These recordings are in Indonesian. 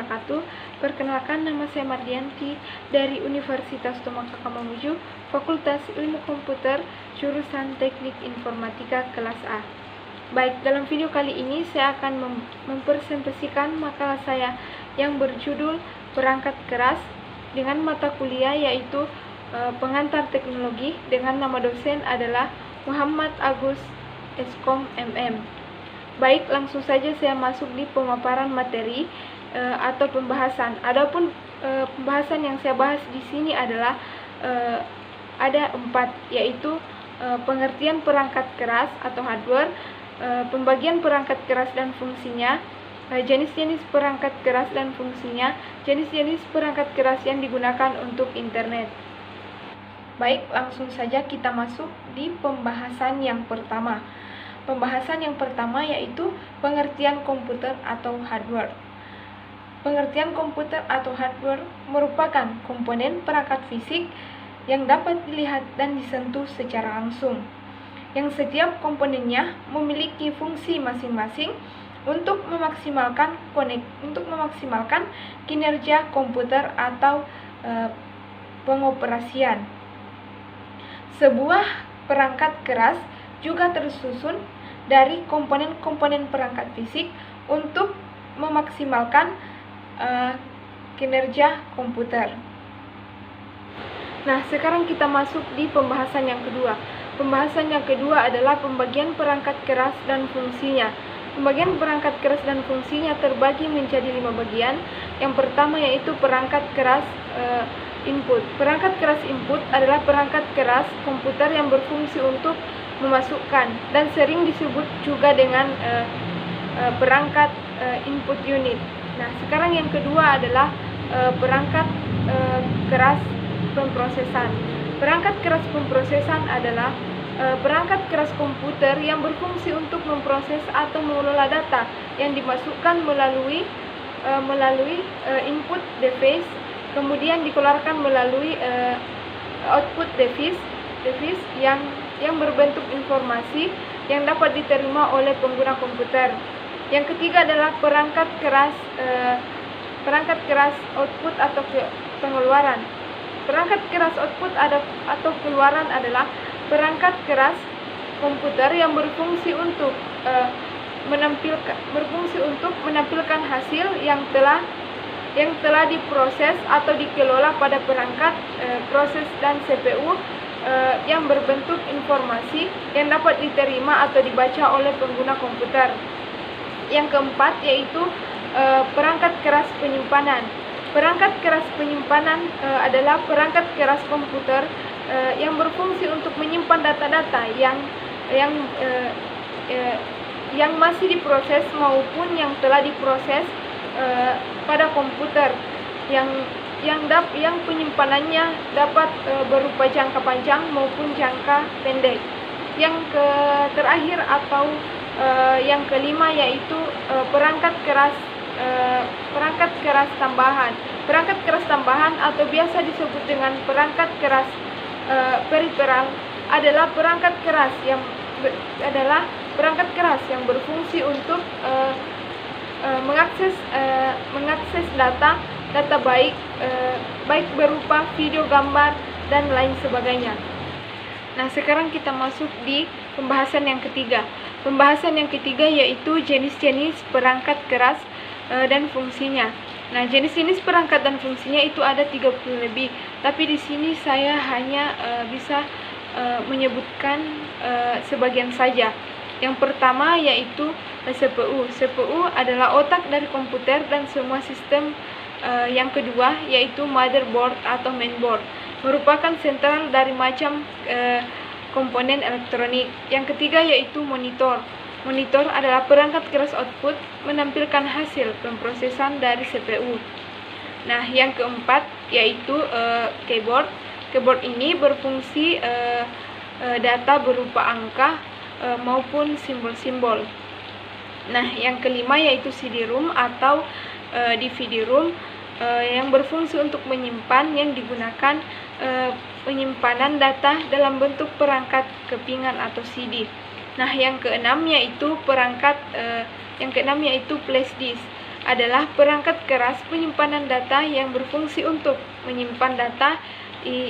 wabarakatuh. Perkenalkan, nama saya Mardianti dari Universitas Tomohon Mamuju, Fakultas Ilmu Komputer, jurusan Teknik Informatika kelas A. Baik, dalam video kali ini saya akan mempresentasikan makalah saya yang berjudul Perangkat Keras dengan mata kuliah yaitu Pengantar Teknologi, dengan nama dosen adalah Muhammad Agus Eskom MM. Baik, langsung saja saya masuk di pemaparan materi atau pembahasan. Adapun pembahasan yang saya bahas di sini adalah ada 4, yaitu pengertian perangkat keras atau hardware, pembagian perangkat keras dan fungsinya, jenis-jenis perangkat keras dan fungsinya, jenis-jenis perangkat keras yang digunakan untuk internet. Baik, langsung saja kita masuk di pembahasan yang pertama. Pembahasan yang pertama yaitu pengertian komputer atau hardware. Pengertian komputer atau hardware merupakan komponen perangkat fisik yang dapat dilihat dan disentuh secara langsung, yang setiap komponennya memiliki fungsi masing-masing untuk memaksimalkan kinerja komputer atau pengoperasian. Sebuah perangkat keras juga tersusun dari komponen-komponen perangkat fisik untuk memaksimalkan kinerja komputer. Nah, sekarang kita masuk di pembahasan yang kedua. Pembahasan yang kedua adalah pembagian perangkat keras dan fungsinya. Pembagian perangkat keras dan fungsinya terbagi menjadi 5 bagian. Yang pertama yaitu perangkat keras input. Perangkat keras input adalah perangkat keras komputer yang berfungsi untuk memasukkan dan sering disebut juga dengan perangkat input unit. Nah, sekarang yang kedua adalah perangkat keras pemrosesan. Perangkat keras pemrosesan adalah perangkat keras komputer yang berfungsi untuk memproses atau mengelola data yang dimasukkan melalui input device, kemudian dikeluarkan melalui output device yang berbentuk informasi yang dapat diterima oleh pengguna komputer. Yang ketiga adalah perangkat keras output atau pengeluaran. Perangkat keras output atau keluaran adalah perangkat keras komputer yang berfungsi untuk menampilkan hasil yang telah diproses atau dikelola pada perangkat proses dan CPU yang berbentuk informasi yang dapat diterima atau dibaca oleh pengguna komputer. Yang keempat yaitu perangkat keras penyimpanan. Perangkat keras penyimpanan adalah perangkat keras komputer yang berfungsi untuk menyimpan data-data yang masih diproses maupun yang telah diproses pada komputer yang penyimpanannya dapat berupa jangka panjang maupun jangka pendek. Yang terakhir atau yang kelima yaitu perangkat keras tambahan. Perangkat keras tambahan atau biasa disebut dengan perangkat keras periferal adalah perangkat keras yang berfungsi untuk mengakses data baik berupa video, gambar, dan lain sebagainya. Nah, sekarang kita masuk di pembahasan yang ketiga. Pembahasan yang ketiga yaitu jenis-jenis perangkat keras dan fungsinya. Nah, jenis-jenis perangkat dan fungsinya itu ada 30 lebih, tapi di sini saya hanya bisa menyebutkan sebagian saja. Yang pertama yaitu CPU. CPU adalah otak dari komputer dan semua sistem. Yang kedua yaitu motherboard atau mainboard, merupakan sentral dari macam komponen elektronik. Yang ketiga yaitu monitor. Monitor adalah perangkat keras output menampilkan hasil pemrosesan dari CPU. Nah, yang keempat yaitu keyboard. Keyboard ini berfungsi data berupa angka maupun simbol-simbol. Nah, yang kelima yaitu CD-ROM atau DVD-ROM yang berfungsi untuk menyimpan, yang digunakan penyimpanan data dalam bentuk perangkat kepingan atau CD. Nah, yang keenam yaitu flash disk. adalah perangkat keras penyimpanan data yang berfungsi untuk menyimpan data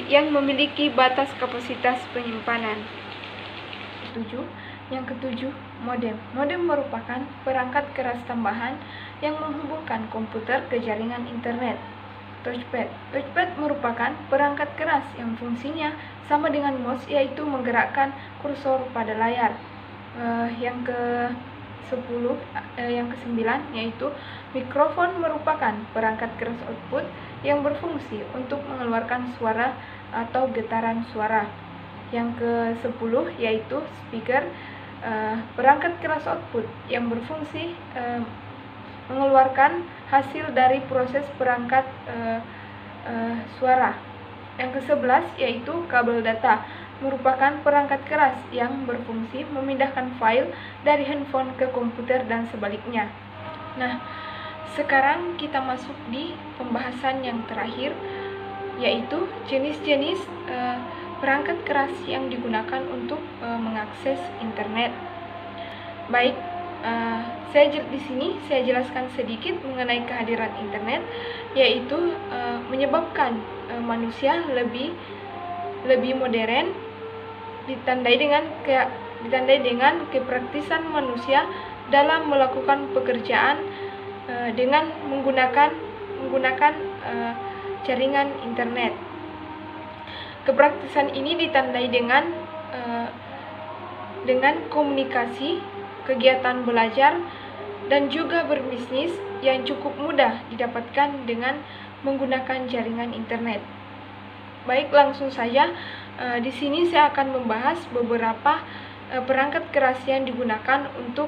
yang memiliki batas kapasitas penyimpanan. Yang ketujuh, modem. Modem merupakan perangkat keras tambahan yang menghubungkan komputer ke jaringan internet. Touchpad. Touchpad merupakan perangkat keras yang fungsinya sama dengan mouse, yaitu menggerakkan kursor pada layar. Yang ke-9 yaitu mikrofon merupakan perangkat keras output yang berfungsi untuk mengeluarkan suara atau getaran suara. Yang ke-10 yaitu speaker, perangkat keras output yang berfungsi mengeluarkan hasil dari proses perangkat suara. Yang ke-11 yaitu kabel data, merupakan perangkat keras yang berfungsi memindahkan file dari handphone ke komputer dan sebaliknya. Nah, sekarang kita masuk di pembahasan yang terakhir, yaitu jenis-jenis perangkat keras yang digunakan untuk mengakses internet. Baik, di sini saya jelaskan sedikit mengenai kehadiran internet, yaitu menyebabkan manusia lebih modern, ditandai dengan kepraktisan manusia dalam melakukan pekerjaan dengan menggunakan jaringan internet. Kepraktisan ini ditandai dengan komunikasi, kegiatan belajar, dan juga berbisnis yang cukup mudah didapatkan dengan menggunakan jaringan internet. Baik, langsung saja. Di sini saya akan membahas beberapa perangkat keras yang digunakan untuk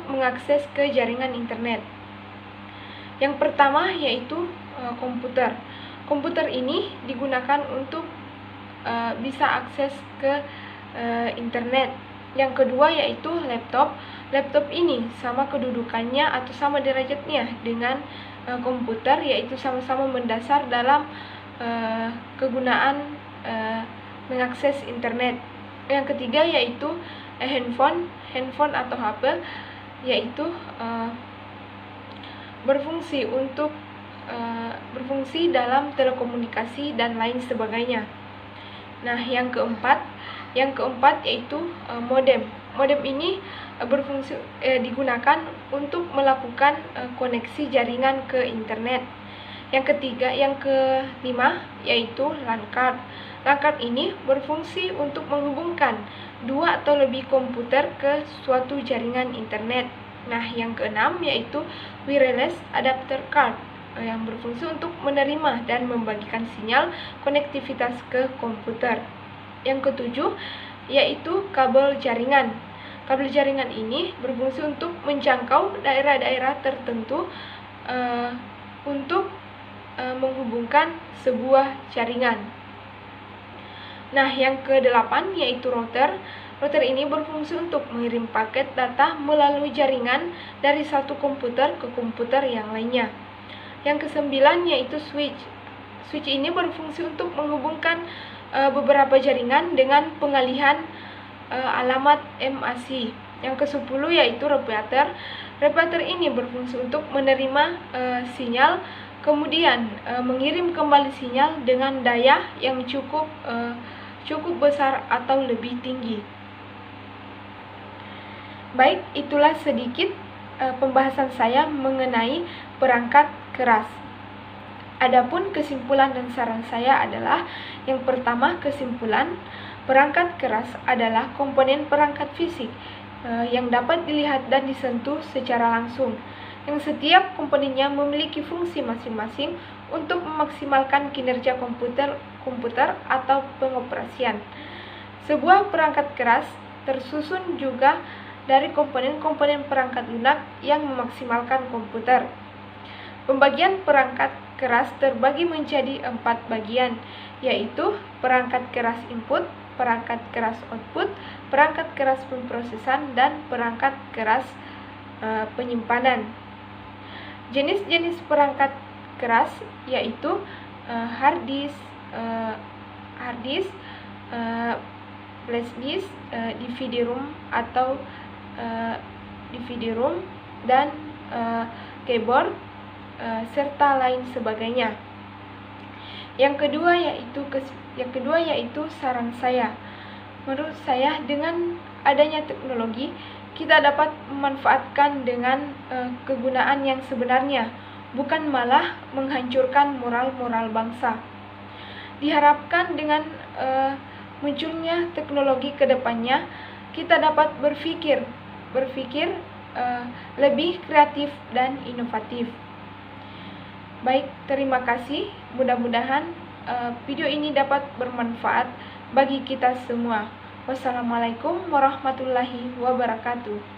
mengakses ke jaringan internet. Yang pertama yaitu komputer. Komputer ini digunakan untuk bisa akses ke internet. Yang kedua yaitu laptop. Laptop ini sama kedudukannya atau sama derajatnya dengan komputer, yaitu sama-sama mendasar dalam kegunaan mengakses internet. Yang ketiga yaitu handphone atau HP, yaitu berfungsi dalam telekomunikasi dan lain sebagainya. Nah, yang keempat yaitu modem. Modem ini digunakan untuk melakukan koneksi jaringan ke internet. Yang kelima yaitu LAN card. LAN card ini berfungsi untuk menghubungkan dua atau lebih komputer ke suatu jaringan internet. Nah, yang keenam yaitu wireless adapter card, yang berfungsi untuk menerima dan membagikan sinyal konektivitas ke komputer. Yang ketujuh yaitu kabel jaringan. Kabel jaringan ini berfungsi untuk menjangkau daerah-daerah tertentu untuk menghubungkan sebuah jaringan. Nah, yang kedelapan yaitu router. Router ini berfungsi untuk mengirim paket data melalui jaringan dari satu komputer ke komputer yang lainnya. Yang kesembilan yaitu switch. Switch ini berfungsi untuk menghubungkan beberapa jaringan dengan pengalihan alamat MAC. Yang ke-10 yaitu repeater. Repeater ini berfungsi untuk menerima sinyal, kemudian mengirim kembali sinyal dengan daya yang cukup besar atau lebih tinggi. Baik, itulah sedikit pembahasan saya mengenai perangkat keras. Adapun kesimpulan dan saran saya adalah, yang pertama, kesimpulan, perangkat keras adalah komponen perangkat fisik yang dapat dilihat dan disentuh secara langsung, yang setiap komponennya memiliki fungsi masing-masing untuk memaksimalkan kinerja komputer atau pengoperasian. Sebuah perangkat keras tersusun juga dari komponen-komponen perangkat lunak yang memaksimalkan komputer. Pembagian perangkat keras terbagi menjadi 4 bagian, yaitu perangkat keras input, perangkat keras output, perangkat keras pemrosesan, dan perangkat keras penyimpanan. Jenis-jenis perangkat keras yaitu hard disk, flash disk, DVD-ROM atau DVD-ROM, dan keyboard, serta lain sebagainya. Yang kedua yaitu saran saya. Menurut saya, dengan adanya teknologi, kita dapat memanfaatkan dengan kegunaan yang sebenarnya, bukan malah menghancurkan moral-moral bangsa. Diharapkan dengan munculnya teknologi ke depannya, kita dapat berpikir lebih kreatif dan inovatif. Baik, terima kasih. Mudah-mudahan video ini dapat bermanfaat bagi kita semua. Wassalamualaikum warahmatullahi wabarakatuh.